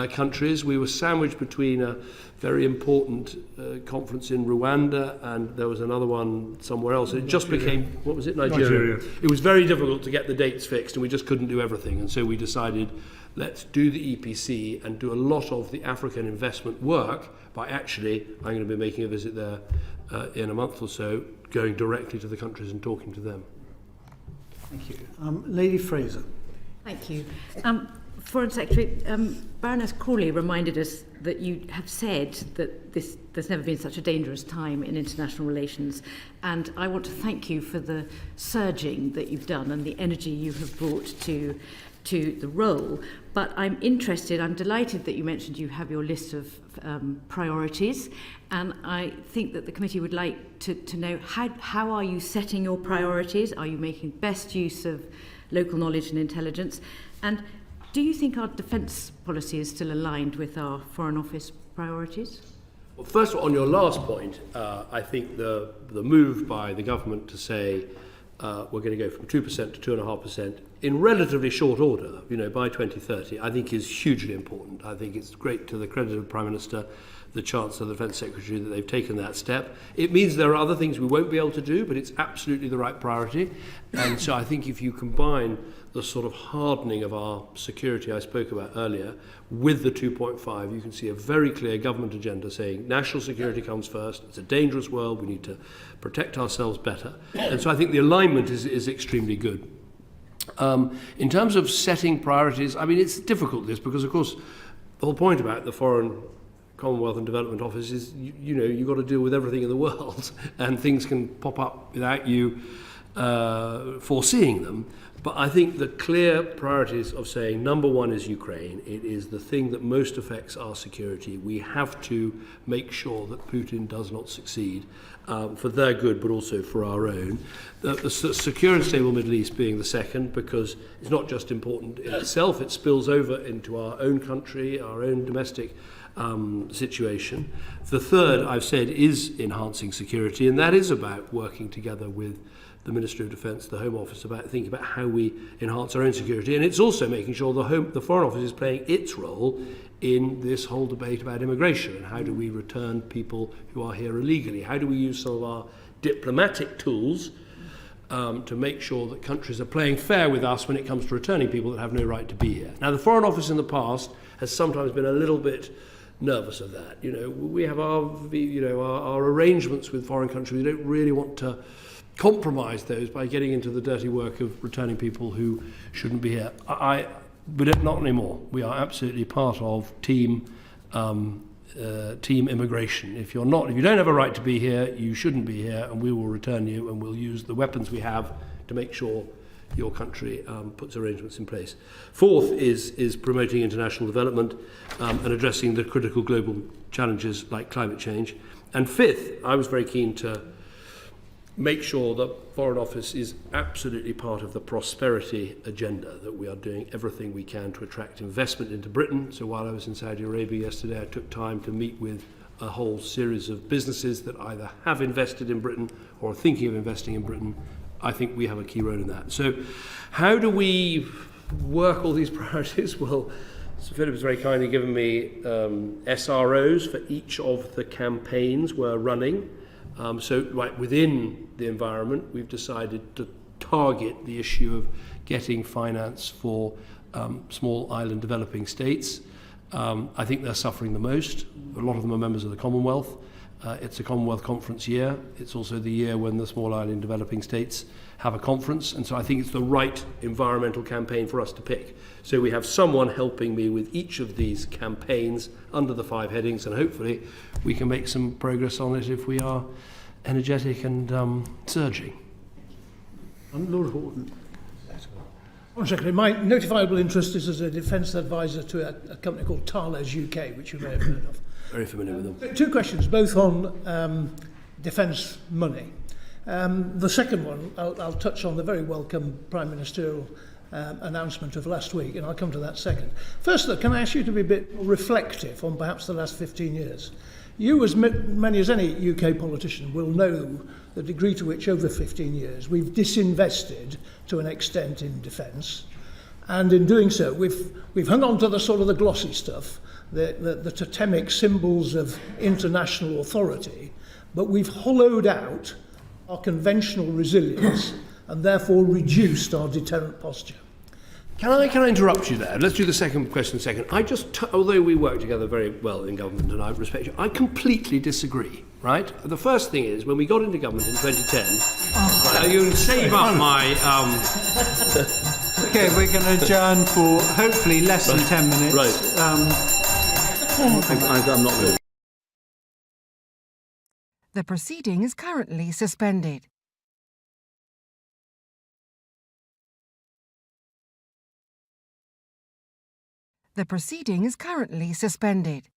Speaker 4: countries. We were sandwiched between a very important conference in Rwanda and there was another one somewhere else. It just became, what was it? Nigeria. It was very difficult to get the dates fixed and we just couldn't do everything. And so we decided, let's do the EPC and do a lot of the African investment work by actually, I'm going to be making a visit there in a month or so, going directly to the countries and talking to them.
Speaker 2: Thank you. Lady Fraser.
Speaker 12: Thank you. Foreign Secretary, Baroness Crawley reminded us that you have said that there's never been such a dangerous time in international relations, and I want to thank you for the surging that you've done and the energy you have brought to the role. But I'm delighted that you mentioned you have your list of priorities, and I think that the committee would like to know how are you setting your priorities? Are you making best use of local knowledge and intelligence? And do you think our defence policy is still aligned with our Foreign Office priorities?
Speaker 4: Well, first of all, on your last point, I think the move by the government to say we're going to go from 2% to 2.5% in relatively short order, by 2030, I think is hugely important. I think it's great to the credit of the Prime Minister, the Chancellor, the Defence Secretary, that they've taken that step. It means there are other things we won't be able to do, but it's absolutely the right priority. And so I think if you combine the sort of hardening of our security I spoke about earlier with the 2.5, you can see a very clear government agenda saying national security comes first. It's a dangerous world. We need to protect ourselves better. And so I think the alignment is extremely good. In terms of setting priorities, I mean, it's difficult, this, because, of course, the whole point about the Foreign Commonwealth and Development Office is, you've got to deal with everything in the world, and things can pop up without you foreseeing them. But I think the clear priorities of saying number one is Ukraine. It is the thing that most affects our security. We have to make sure that Putin does not succeed for their good, but also for our own. The secure and stable Middle East being the second, because it's not just important in itself, it spills over into our own country, our own domestic situation. The third, I've said, is enhancing security, and that is about working together with the Ministry of Defence, the Home Office, about thinking about how we enhance our own security. And it's also making sure the Foreign Office is playing its role in this whole debate about immigration, and how do we return people who are here illegally? How do we use some of our diplomatic tools to make sure that countries are playing fair with us when it comes to returning people that have no right to be here? Now, the Foreign Office in the past has sometimes been a little bit nervous of that. We have our arrangements with foreign countries. We don't really want to compromise those by getting into the dirty work of returning people who shouldn't be here. But not anymore. We are absolutely part of team immigration. If you don't have a right to be here, you shouldn't be here, and we will return you, and we'll use the weapons we have to make sure your country puts arrangements in place. Fourth is promoting international development and addressing the critical global challenges like climate change. And fifth, I was very keen to make sure that Foreign Office is absolutely part of the prosperity agenda, that we are doing everything we can to attract investment into Britain. So while I was in Saudi Arabia yesterday, I took time to meet with a whole series of businesses that either have invested in Britain or are thinking of investing in Britain. I think we have a key role in that. So how do we work all these priorities? Well, Sir Philip has very kindly given me SROs for each of the campaigns we're running. So right within the environment, we've decided to target the issue of getting finance for small island developing states. I think they're suffering the most. A lot of them are members of the Commonwealth. It's a Commonwealth conference year. It's also the year when the small island developing states have a conference. And so I think it's the right environmental campaign for us to pick. So we have someone helping me with each of these campaigns under the 5 headings, and hopefully we can make some progress on it if we are energetic and surging.
Speaker 2: And Lord Horton.
Speaker 13: Foreign Secretary, my notifiable interest is as a defence advisor to a company called Thales UK, which you may have heard of.
Speaker 4: Very familiar with them.
Speaker 13: 2 questions, both on defence money. The second one, I'll touch on the very welcome Prime Ministerial announcement of last week, and I'll come to that second. First, though, can I ask you to be a bit reflective on perhaps the last 15 years? You, as many as any UK politician, will know the degree to which over 15 years we've disinvested to an extent in defence, and in doing so we've hung on to the sort of the glossy stuff, the totemic symbols of international authority, but we've hollowed out our conventional resilience and therefore reduced our deterrent posture.
Speaker 4: Can I interrupt you there? Let's do the second question second. Although we work together very well in government and I respect you, I completely disagree, right? The first thing is, when we got into government in 2010, you can save up my...
Speaker 2: Okay, we're going to adjourn for hopefully less than 10 minutes.
Speaker 4: Right. I'm not going to...
Speaker 1: The proceeding is currently suspended. The proceeding is currently suspended.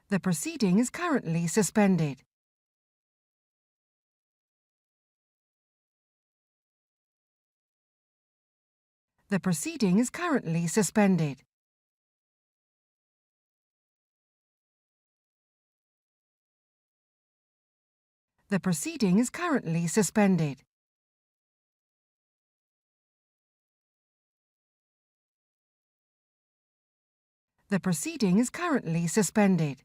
Speaker 1: The proceeding is currently suspended. The proceeding is currently suspended. The proceeding is currently suspended. The proceeding is currently suspended.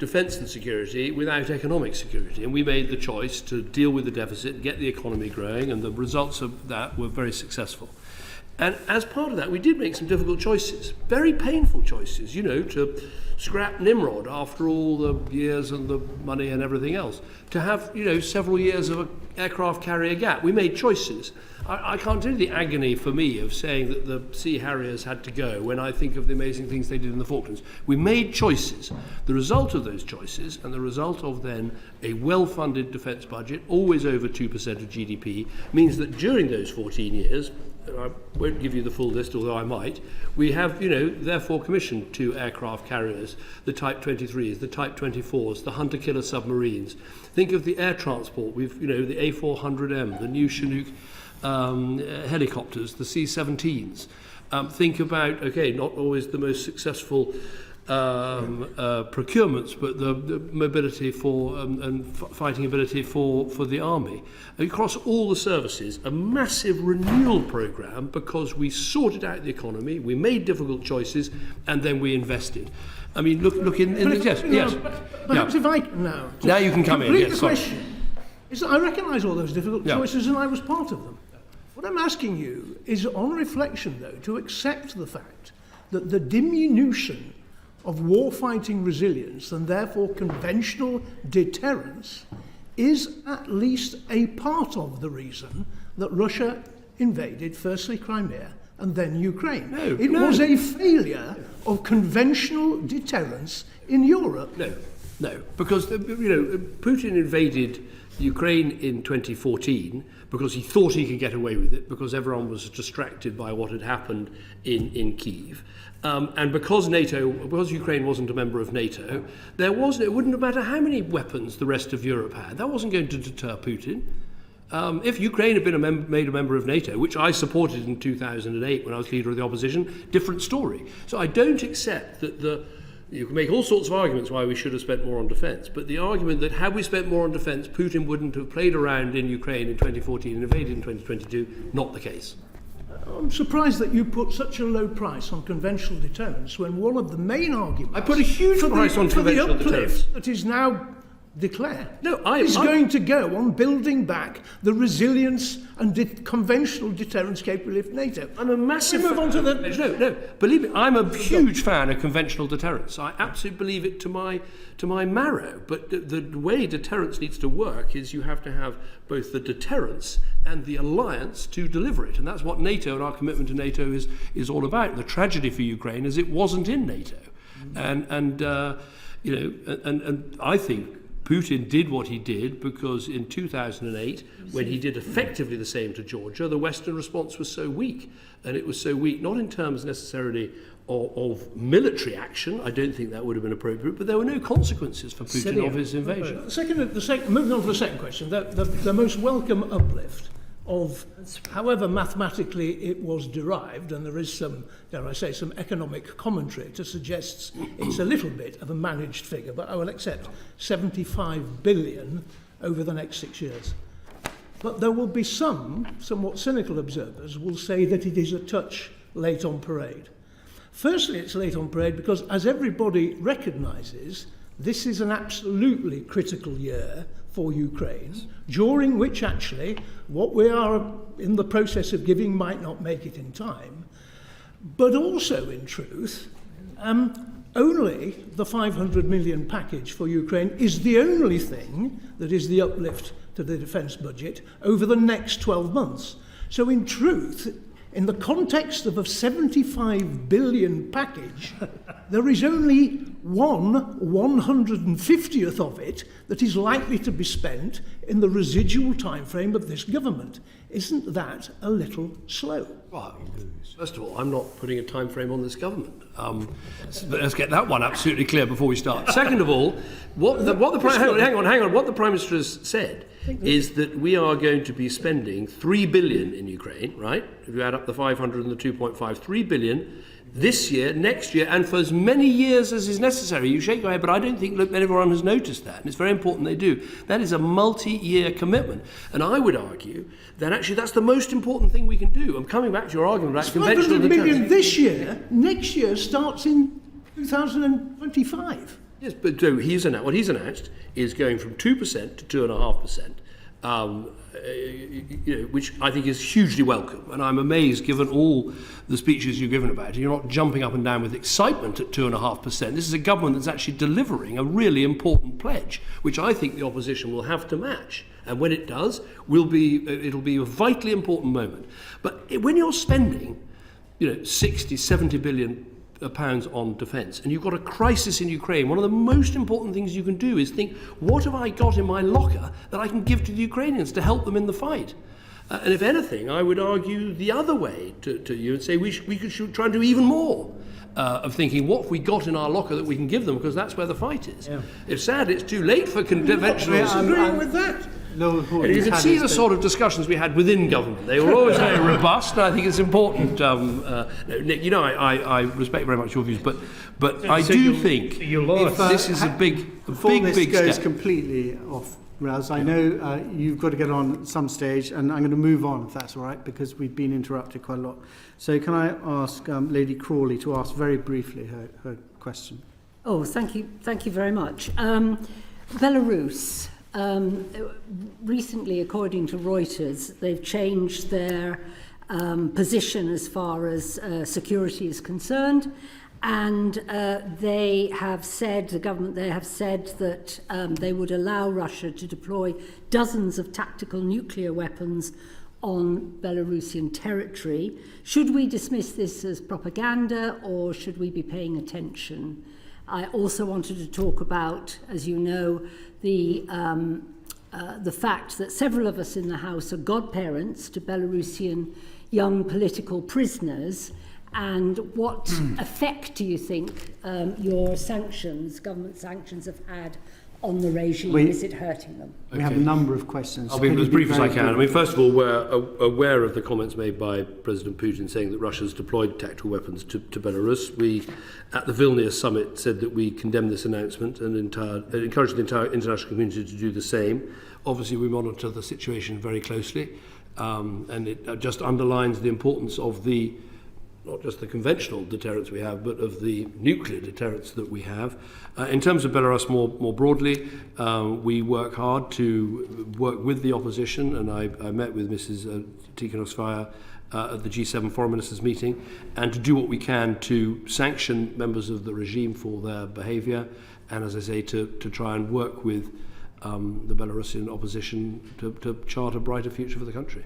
Speaker 4: defence and security without economic security. And we made the choice to deal with the deficit, get the economy growing, and the results of that were very successful. And as part of that, we did make some difficult choices, very painful choices, to scrap Nimrod after all the years and the money and everything else, to have, several years of an aircraft carrier gap. We made choices. I can't tell you the agony for me of saying that the Sea Harriers had to go when I think of the amazing things they did in the Falklands. We made choices. The result of those choices, and the result of then a well-funded defence budget, always over 2% of GDP, means that during those 14 years, I won't give you the full list, although I might, we have, therefore commissioned 2 aircraft carriers, the Type 23s, the Type 24s, the hunter-killer submarines. Think of the air transport. We've, the A400M, the new Chinook helicopters, the C-17s. Think about, not always the most successful procurements, but the mobility for and fighting ability for the army. Across all the services, a massive renewal programme because we sorted out the economy, we made difficult choices, and then we invested. I mean, look in the yes.
Speaker 13: Perhaps if I now
Speaker 4: you can come in. Yes,
Speaker 13: the question is that I recognise all those difficult choices, and I was part of them. What I'm asking you is, on reflection, though, to accept the fact that the diminution of warfighting resilience and therefore conventional deterrence is at least a part of the reason that Russia invaded firstly Crimea and then Ukraine. It was a failure of conventional deterrence in Europe.
Speaker 4: No, because Putin invaded Ukraine in 2014 because he thought he could get away with it, because everyone was distracted by what had happened in Kyiv. And because Ukraine wasn't a member of NATO, it wouldn't matter how many weapons the rest of Europe had. That wasn't going to deter Putin. If Ukraine had been made a member of NATO, which I supported in 2008 when I was leader of the opposition, different story. So I don't accept that you can make all sorts of arguments why we should have spent more on defence, but the argument that had we spent more on defence, Putin wouldn't have played around in Ukraine in 2014 and invaded in 2022, not the case.
Speaker 13: I'm surprised that you put such a low price on conventional deterrence when one of the main arguments...
Speaker 4: I put a huge price on conventional deterrence.
Speaker 13: ...that is now declared
Speaker 4: is
Speaker 13: going to go on building back the resilience and conventional deterrence capability of NATO.
Speaker 4: I'm a massive
Speaker 13: move on to the...
Speaker 4: No, believe me, I'm a huge fan of conventional deterrence. I absolutely believe it to my marrow. But the way deterrence needs to work is you have to have both the deterrence and the alliance to deliver it. And that's what NATO and our commitment to NATO is all about. The tragedy for Ukraine is it wasn't in NATO. And I think Putin did what he did because in 2008, when he did effectively the same to Georgia, the Western response was so weak. And it was so weak, not in terms necessarily of military action. I don't think that would have been appropriate, but there were no consequences for Putin of his invasion.
Speaker 13: Moving on to the second question, the most welcome uplift of however mathematically it was derived, and there is some, dare I say, some economic commentary to suggest it's a little bit of a managed figure, but I will accept 75 billion over the next 6 years. But there will be some somewhat cynical observers will say that it is a touch late on parade. Firstly, it's late on parade because, as everybody recognises, this is an absolutely critical year for Ukraine, during which actually what we are in the process of giving might not make it in time, but also in truth, only the 500 million package for Ukraine is the only thing that is the uplift to the defence budget over the next 12 months. So in truth, in the context of a 75 billion package, there is only 1/150th of it that is likely to be spent in the residual time frame of this government. Isn't that a little slow?
Speaker 4: Well, first of all, I'm not putting a time frame on this government. Let's get that one absolutely clear before we start. Second of all, what the Prime Minister has said is that we are going to be spending 3 billion in Ukraine, right? If you add up the 500 and the 2.5, 3 billion this year, next year, and for as many years as is necessary. You shake your head, but I don't think everyone has noticed that, and it's very important they do. That is a multi-year commitment, and I would argue that actually that's the most important thing we can do. I'm coming back to your argument about conventional deterrence.
Speaker 13: 500 million this year, next year starts in 2025.
Speaker 4: Yes, but so what he's announced is going from 2% to 2.5%, which I think is hugely welcome. And I'm amazed, given all the speeches you've given about it, you're not jumping up and down with excitement at 2.5%. This is a government that's actually delivering a really important pledge, which I think the opposition will have to match. And when it does, it'll be a vitally important moment. But when you're spending, 60, 70 billion pounds on defence, and you've got a crisis in Ukraine, one of the most important things you can do is think, what have I got in my locker that I can give to the Ukrainians to help them in the fight? And if anything, I would argue the other way to you and say we should try and do even more of thinking, what have we got in our locker that we can give them, because that's where the fight is. Yeah. It's sad it's too late for conventional...
Speaker 2: I'm with that.
Speaker 4: You can see the sort of discussions we had within government. They were always very robust, and I think it's important. Nick, I respect very much your views, but I do think this is a big
Speaker 2: goes
Speaker 4: step.
Speaker 2: Completely off, Raz. I know you've got to get on at some stage, and I'm going to move on, if that's all right, because we've been interrupted quite a lot. So can I ask Lady Crawley to ask very briefly her question?
Speaker 7: Oh, thank you very much. Belarus. Recently, according to Reuters, they've changed their position as far as security is concerned, and the government there have said that they would allow Russia to deploy dozens of tactical nuclear weapons on Belarusian territory. Should we dismiss this as propaganda, or should we be paying attention? I also wanted to talk about, as you know, the fact that several of us in the House are godparents to Belarusian young political prisoners, and what effect do you think your sanctions, government sanctions, have had on the regime? Is it hurting them?
Speaker 2: We have a number of questions.
Speaker 4: I'll be as brief as I can. I mean, first of all, we're aware of the comments made by President Putin saying that Russia's deployed tactical weapons to Belarus. We, at the Vilnius summit, said that we condemn this announcement and encourage the entire international community to do the same. Obviously, we monitor the situation very closely, and it just underlines the importance of not just the conventional deterrence we have, but of the nuclear deterrence that we have. In terms of Belarus more broadly, we work hard to work with the opposition, and I met with Mrs. Tikhanovskaya at the G7 Foreign Ministers meeting, and to do what we can to sanction members of the regime for their behaviour, and as I say, to try and work with the Belarusian opposition to chart a brighter future for the country.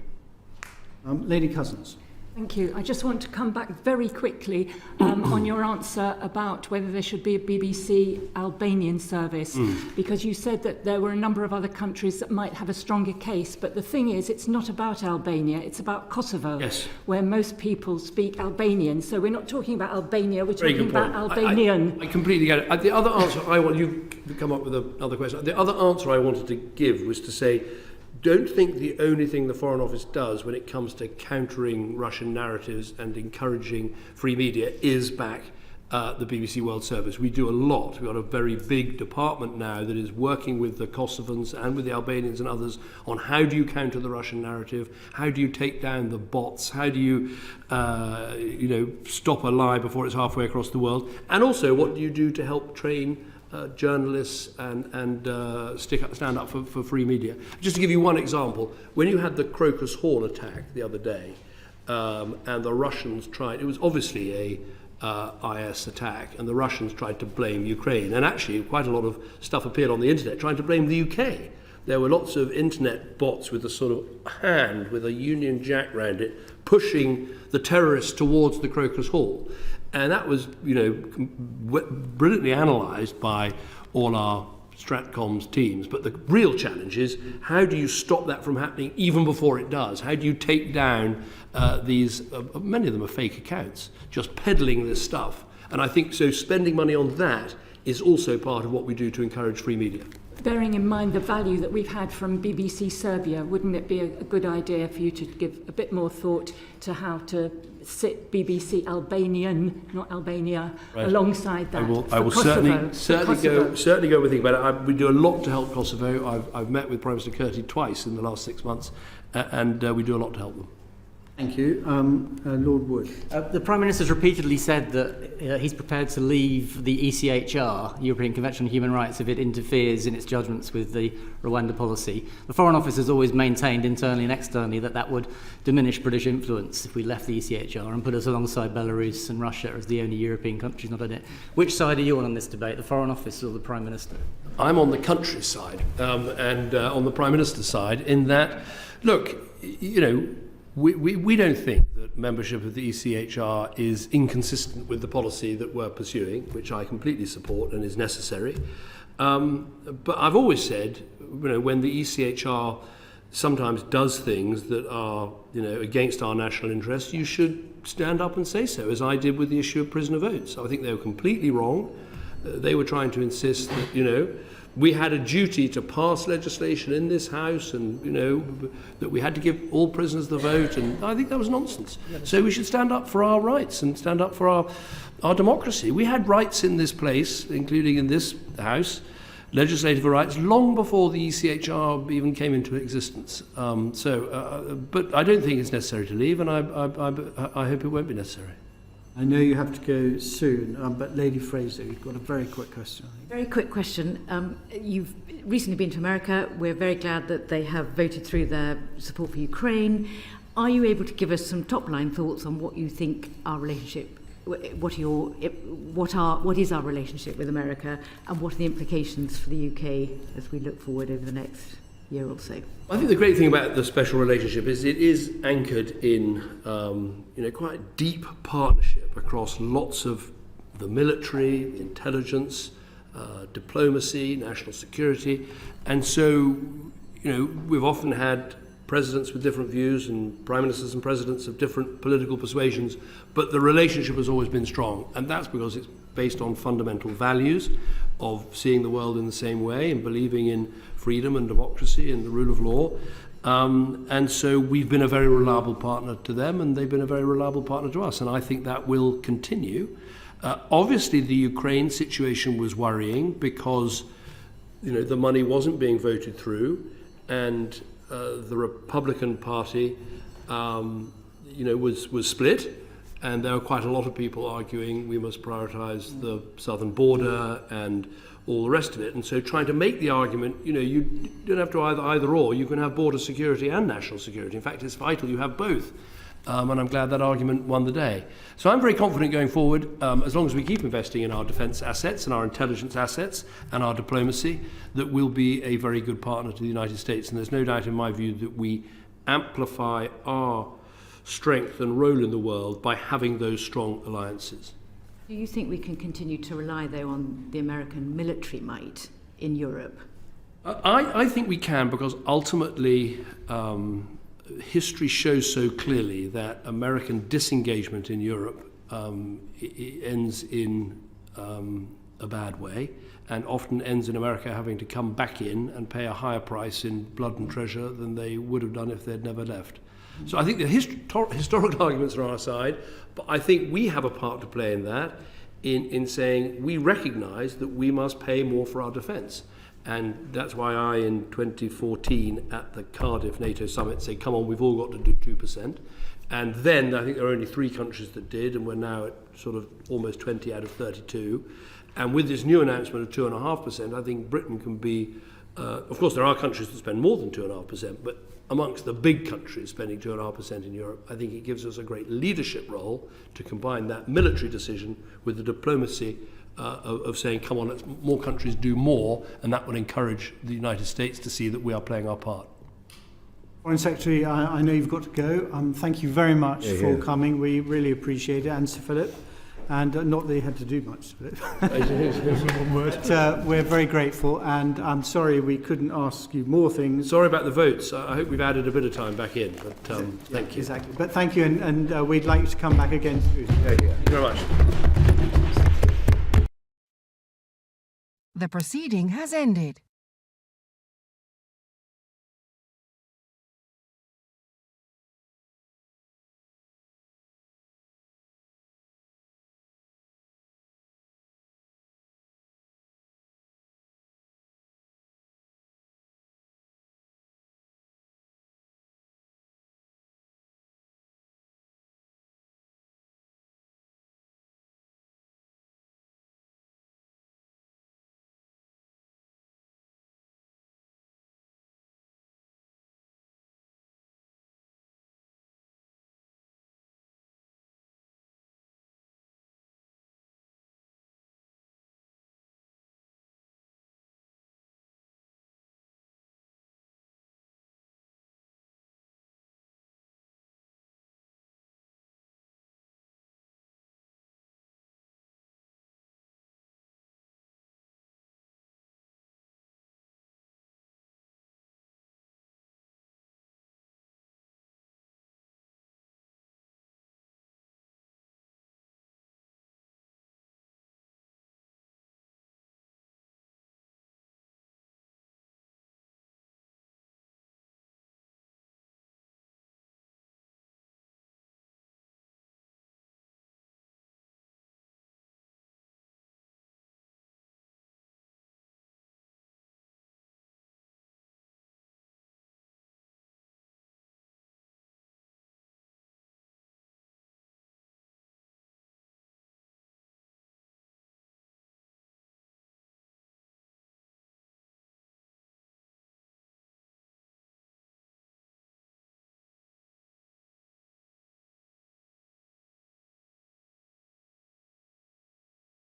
Speaker 2: Lady Cousins.
Speaker 10: Thank you. I just want to come back very quickly on your answer about whether there should be a BBC Albanian service, because you said that there were a number of other countries that might have a stronger case, but the thing is, it's not about Albania, it's about Kosovo, where most people speak Albanian. So we're not talking about Albania, we're talking about Albanian.
Speaker 4: I completely get it. The other answer you come up with another question. The other answer I wanted to give was to say, don't think the only thing the Foreign Office does when it comes to countering Russian narratives and encouraging free media is back the BBC World Service. We do a lot. We've got a very big department now that is working with the Kosovans and with the Albanians and others on how do you counter the Russian narrative, how do you take down the bots, how do you stop a lie before it's halfway across the world, and also what do you do to help train journalists and stand up for free media. Just to give you one example, when you had the Crocus Hall attack the other day, and the Russians tried, it was obviously a IS attack, and the Russians tried to blame Ukraine, and actually quite a lot of stuff appeared on the internet trying to blame the UK. There were lots of internet bots with a sort of hand with a Union Jack round it, pushing the terrorists towards the Crocus Hall. And that was, brilliantly analysed by all our Stratcoms teams. But the real challenge is, how do you stop that from happening even before it does? How do you take down these, many of them are fake accounts, just peddling this stuff? And I think so spending money on that is also part of what we do to encourage free media.
Speaker 10: Bearing in mind the value that we've had from BBC Serbia, wouldn't it be a good idea for you to give a bit more thought to how to sit BBC Albanian, not Albania, alongside that?
Speaker 4: I will certainly go with thinking about it. We do a lot to help Kosovo. I've met with Prime Minister Kurti twice in the last 6 months, and we do a lot to help them.
Speaker 2: Thank you. Lord Wood.
Speaker 5: The Prime Minister's repeatedly said that he's prepared to leave the ECHR, European Convention on Human Rights, if it interferes in its judgments with the Rwanda policy. The Foreign Office has always maintained internally and externally that that would diminish British influence if we left the ECHR and put us alongside Belarus and Russia as the only European countries not in it. Which side are you on this debate, the Foreign Office or the Prime Minister?
Speaker 4: I'm on the country side and on the Prime Minister's side in that, look, you know, we don't think that membership of the ECHR is inconsistent with the policy that we're pursuing, which I completely support and is necessary. But I've always said, you know, when the ECHR sometimes does things that are, you know, against our national interests, you should stand up and say so, as I did with the issue of prisoner votes. I think they were completely wrong. They were trying to insist that, you know, we had a duty to pass legislation in this House and, you know, that we had to give all prisoners the vote, and I think that was nonsense. So we should stand up for our rights and stand up for our democracy. We had rights in this place, including in this House, legislative rights, long before the ECHR even came into existence. But I don't think it's necessary to leave, and I hope it won't be necessary.
Speaker 2: I know you have to go soon, but Lady Fraser, you've got a very quick question.
Speaker 12: Very quick question. You've recently been to America. We're very glad that they have voted through their support for Ukraine. Are you able to give us some top-line thoughts on what you think our relationship, what is our relationship with America, and what are the implications for the UK as we look forward over the next year or so?
Speaker 4: I think the great thing about the special relationship is it is anchored in quite deep partnership across lots of the military, intelligence, diplomacy, national security, and so we've often had presidents with different views and prime ministers and presidents of different political persuasions, but the relationship has always been strong, and that's because it's based on fundamental values of seeing the world in the same way and believing in freedom and democracy and the rule of law. And so we've been a very reliable partner to them, and they've been a very reliable partner to us, and I think that will continue. Obviously, the Ukraine situation was worrying because the money wasn't being voted through, and the Republican Party was split, and there were quite a lot of people arguing we must prioritise the southern border and all the rest of it. And so trying to make the argument, you don't have to either or, you can have border security and national security. In fact, it's vital you have both. And I'm glad that argument won the day. So I'm very confident going forward, as long as we keep investing in our defence assets and our intelligence assets and our diplomacy, that we'll be a very good partner to the United States. And there's no doubt in my view that we amplify our strength and role in the world by having those strong alliances.
Speaker 12: Do you think we can continue to rely, though, on the American military might in Europe?
Speaker 4: I think we can, because ultimately history shows so clearly that American disengagement in Europe ends in a bad way, and often ends in America having to come back in and pay a higher price in blood and treasure than they would have done if they'd never left. So I think the historical arguments are on our side, but I think we have a part to play in that, in saying we recognise that we must pay more for our defence. And that's why I, in 2014, at the Cardiff NATO summit, said, come on, we've all got to do 2%. And then I think there were only 3 countries that did, and we're now at sort of almost 20 out of 32. And with this new announcement of 2.5%, I think Britain can be, of course there are countries that spend more than 2.5%, but amongst the big countries spending 2.5% in Europe, I think it gives us a great leadership role to combine that military decision with the diplomacy of saying, come on, let's more countries do more, and that would encourage the United States to see that we are playing our part.
Speaker 2: Foreign Secretary, I know you've got to go. Thank you very much for coming. We really appreciate it, and Sir Philip. And not that you had to do much, but we're very grateful, and I'm sorry we couldn't ask you more things.
Speaker 4: Sorry about the votes. I hope we've added a bit of time back in, but thank you.
Speaker 2: Exactly. But thank you, and we'd like you to come back again soon.
Speaker 4: Thank you very much.
Speaker 1: The proceeding has ended.